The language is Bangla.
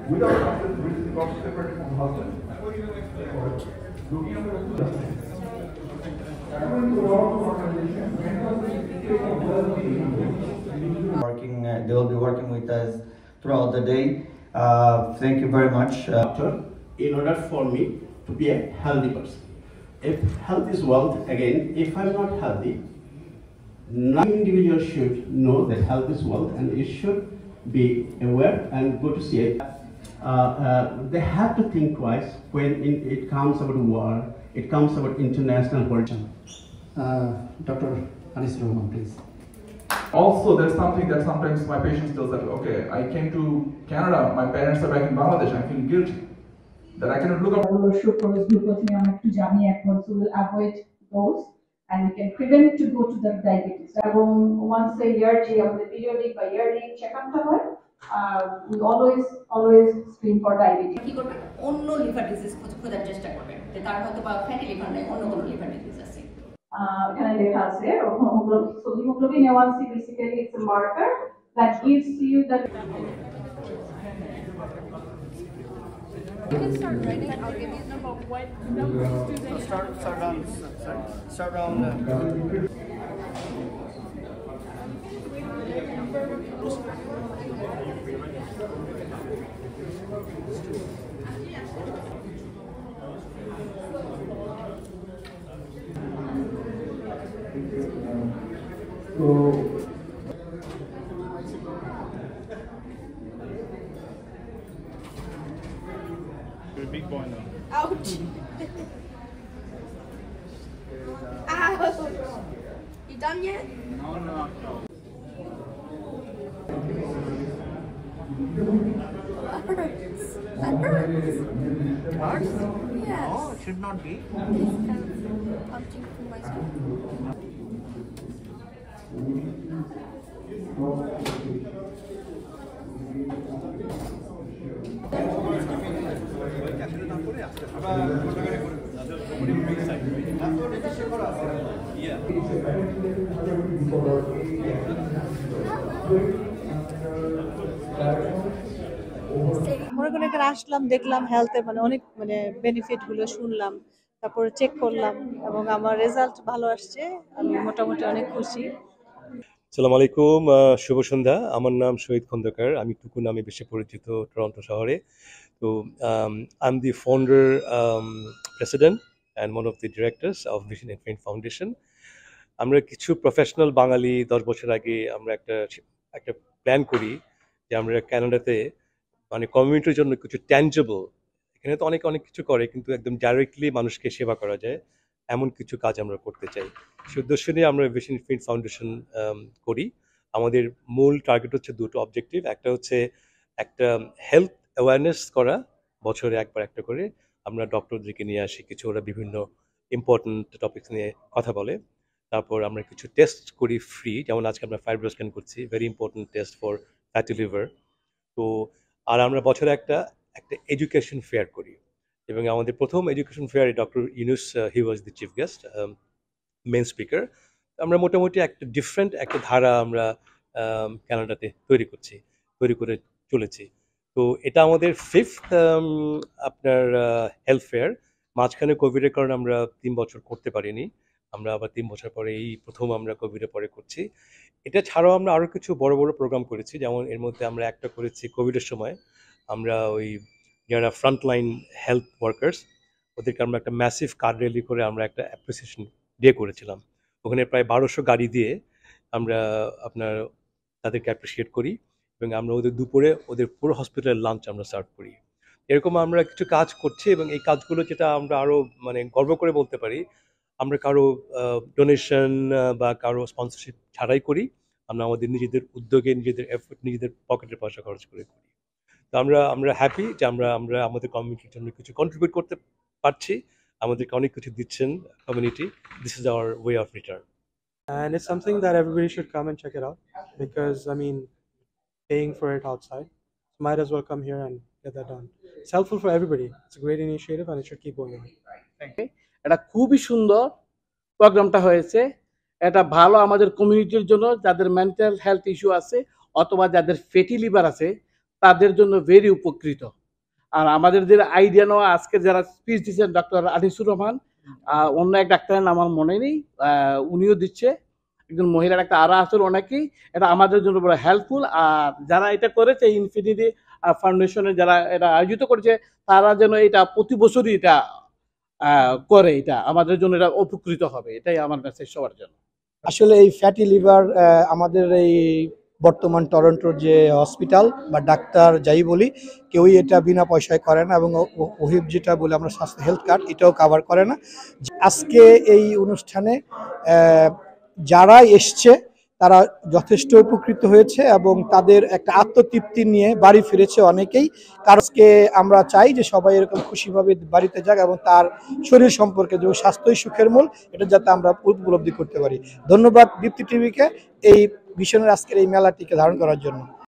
without husband, which is got separated from husband. Looking at the according to our organization, mental state of well-being. They will be working with us throughout the day. Thank you very much. In order for me to be a healthy person. If health is wealth, again, if I'm not healthy, no individual should know that health is wealth and it should be aware and go to see it. They have to think twice when it comes about war, it comes about international politics. Dr. Anis Rahman, please. Also, there's something that sometimes my patients tell that, okay, I came to Canada, my parents are back in Bangladesh, I feel guilty that I cannot look up. Sucrose, glucosamine, to Jami, so we'll avoid those and we can prevent to go to the diabetes. Once a year, periodic by yearly check-up, we always screen for diabetes. কি করবেন অন্য লিভার ডিজিজ খোঁজার চেষ্টা করবেন যে তার হয়তো বা ফ্যাটি লিভার নাই অন্য কোনো লিভার ডিজিজ আছে এখানে লেখা আছে hemoglobin A1C basically it's a marker that gives you the You can start writing. I'll give you number what numbers do they Start around. You're a big boy now. Ouch! Ouch! You done yet? No. That hurts. Hearts? Yes. No, it should not be. It's kind of punching through my skin. মনে করেন এখানে আসলাম দেখলাম হেলথের অনেক বেনিফিট গুলো শুনলাম তারপর চেক করলাম এবং আমার রেজাল্ট ভালো আসছে আমি মোটামুটি অনেক খুশি আসসালামু আলাইকুম শুভ সন্ধ্যা আমার নাম শহীদ খন্দকার আমি টুকু নামে বেশি পরিচিত টরন্টো শহরে তো I am the founder president and one of the directors of vision infinite foundation আমরা কিছু প্রফেশনাল বাঙালি 10 বছর আগে আমরা একটা প্ল্যান করি যে আমরা কানাডাতে কমিউনিটির জন্য কিছু ট্যাঞ্জেবল এখানে তো অনেক কিছু করে কিন্তু একদম ডাইরেক্টলি মানুষকে সেবা করা যায় এমন কিছু কাজ আমরা করতে চাই সেই উদ্দেশ্য নিয়ে আমরা ভিশন ইনফিনিট ফাউন্ডেশন করি আমাদের মূল টার্গেট হচ্ছে দুটো অবজেক্টিভ একটা হচ্ছে একটা হেলথ অ্যাওয়ারনেস করা বছরে একবার একটা করে আমরা ডক্টরদেরকে নিয়ে আসি কিছু ওরা বিভিন্ন ইম্পর্টেন্ট টপিকস নিয়ে কথা বলে তারপর আমরা কিছু টেস্ট করি ফ্রি যেমন আজকে আমরা ফাইব্রো স্ক্যান করছি very important test for fatty liver তো আর আমরা বছরে একটা এডুকেশন ফেয়ার করি এবং আমাদের প্রথম এডুকেশন ফেয়ারে doctor Yunus he was the chief guest main speaker আমরা মোটামুটি একটা ডিফারেন্ট একটা ধারা আমরা কানাডাতে তৈরি করে চলেছি তো এটা আমাদের ফিফথ আপনার হেলথ ফেয়ার মাঝখানে কোভিডের কারণে আমরা 3 বছর করতে পারিনি আমরা আবার 3 বছর পরে এই প্রথম আমরা কোভিডের পরে করছি এটা ছাড়াও আমরা আরও কিছু বড় প্রোগ্রাম করেছি যেমন এর মধ্যে আমরা একটা করেছি কোভিডের সময় আমরা ওই যারা ফ্রন্টলাইন হেলথ ওয়ার্কার্স ওদেরকে আমরা একটা ম্যাসিভ কার র্যালি করে আমরা একটা অ্যাপ্রিসিয়েশন ডে করেছিলাম ওখানে প্রায় 1200 গাড়ি দিয়ে আমরা আপনার তাদেরকে অ্যাপ্রিসিয়েট করি এবং আমরা ওদের দুপুরে ওদের পুরো হসপিটালের লাঞ্চ আমরা সার্ভ করি এরকম আমরা কিছু কাজ করছি এবং এই কাজগুলো যেটা আমরা আরও গর্ব করে বলতে পারি আমরা কারো ডোনেশন বা কারো স্পন্সরশিপ ছাড়াই করি আমরা আমাদের নিজেদের উদ্যোগে নিজেদের এফোর্ট নিজেদের পকেটের পয়সা খরচ করে করি তো আমরা হ্যাপি যে আমরা আমাদের কমিউনিটির জন্য কিছু কন্ট্রিবিউট করতে পারছি আমাদেরকে অনেক কিছু দিচ্ছেন community this is our way of return and it's something that everybody should come and check it out because paying for it outside so might as well come here and get that done it's helpful for everybody it's a great initiative and it should keep going on thank you এটা খুবই সুন্দর প্রোগ্রামটা হয়েছে এটা ভালো আমাদের কমিউনিটির জন্য যাদের মেন্টাল হেলথ ইস্যু আছে অথবা যাদের ফ্যাটি লিভার আছে তাদের জন্য ভেরি উপকৃত আর আমাদের যে আইডিয়া নেওয়া আজকে যারা স্পিচ দিচ্ছেন ডক্টর আনিসুর রহমান, অন্য এক ডাক্তারের নাম আমার মনে নেই, উনিও দিচ্ছে, একজন মহিলা ডাক্তার আরা আসল, অনেকেই এটা আমাদের জন্য বড় হেল্পফুল। আর যারা এটা করেছে ইনফিনিটি ফাউন্ডেশনের যারা এটা আয়োজিত করেছে তারা যেন এটা প্রতি বছরই এটা করে, এটা আমাদের জন্য এটা উপকৃত হবে, এটাই আমার মেসেজ সবার জন্য। আসলে এই ফ্যাটি লিভার আমাদের এই বর্তমান টরন্টোর যে হসপিটাল বা ডাক্তার যাই বলি কেউই এটা বিনা পয়সায় করে না, এবং ওহিব যেটা বলে আমরা স্বাস্থ্য হেলথ কার্ড এটাও কভার করে না। আজকে এই অনুষ্ঠানে যারা এসছে তারা যথেষ্ট উপকৃত হয়েছে এবং তাদের একটা আত্মতৃপ্তি নিয়ে বাড়ি ফিরেছে অনেকেই। কারণকে আমরা চাই যে সবাই এরকম খুশিভাবে বাড়িতে যাক এবং তার শরীর সম্পর্কে যে স্বাস্থ্যই সুখের মূল, এটা যাতে আমরা উপলব্ধি করতে পারি। ধন্যবাদ দীপ্তি টিভিকে এই ভীষণের আজকের এই মেলাটিকে ধারণ করার জন্য।